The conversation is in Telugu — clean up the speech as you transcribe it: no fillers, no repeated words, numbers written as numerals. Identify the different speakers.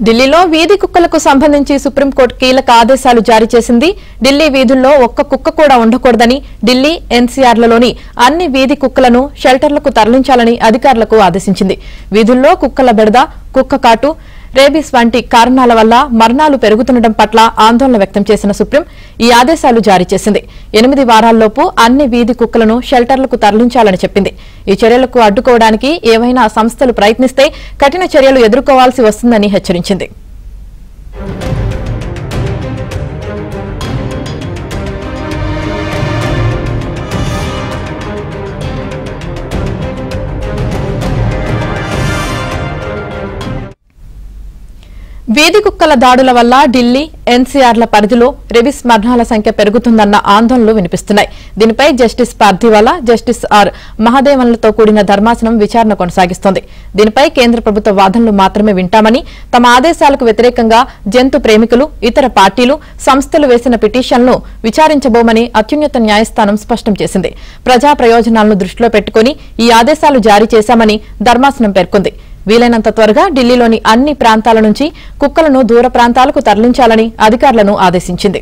Speaker 1: ఢిల్లీలో వీధి కుక్కలకు సంబంధించి సుప్రీంకోర్టు కీలక ఆదేశాలు జారీ చేసింది. ఢిల్లీ వీధుల్లో ఒక్క కుక్క కూడా ఉండకూడదని, ఢిల్లీ ఎన్సీఆర్లలోని అన్ని వీధి కుక్కలను షెల్టర్లకు తరలించాలని అధికారులకు ఆదేశించింది. వీధుల్లో కుక్కల బెడద, కుక్క కాటు, రేబీస్ వంటి కారణాల వల్ల మరణాలు పెరుగుతుండటం పట్ల ఆందోళన వ్యక్తం చేసిన సుప్రీం ఈ ఆదేశాలు జారీ చేసింది. 8 వారాల్లోపు అన్ని వీధి కుక్కలను షెల్టర్లకు తరలించాలని చెప్పింది. ఈ చర్యలకు అడ్డుకోవడానికి ఏవైనా సంస్థలు ప్రయత్నిస్తే కఠిన చర్యలు ఎదుర్కోవాల్సి వస్తుందని హెచ్చరించింది. వీధి కుక్కల దాడుల వల్ల ఢిల్లీ ఎన్సీఆర్ల పరిధిలో రెబీస్ మరణాల సంఖ్య పెరుగుతుందన్న ఆందోళనలు వినిపిస్తున్నాయి. దీనిపై జస్టిస్ పార్థివాలా, జస్టిస్ ఆర్ మహదేవన్లతో కూడిన ధర్మాసనం విచారణ కొనసాగిస్తోంది. దీనిపై కేంద్ర ప్రభుత్వ వాదనలు మాత్రమే వింటామని, తమ ఆదేశాలకు వ్యతిరేకంగా జంతు ప్రేమికులు, ఇతర పార్టీలు, సంస్థలు వేసిన పిటిషన్లను విచారించబోమని అత్యున్నత న్యాయస్థానం స్పష్టం చేసింది. ప్రజా ప్రయోజనాలను దృష్టిలో పెట్టుకుని ఈ ఆదేశాలు జారీ చేశామని ధర్మాసనం పేర్కొంది. వీలైనంత త్వరగా ఢిల్లీలోని అన్ని ప్రాంతాల నుంచి కుక్కలను దూర ప్రాంతాలకు తరలించాలని అధికారులను ఆదేశించింది.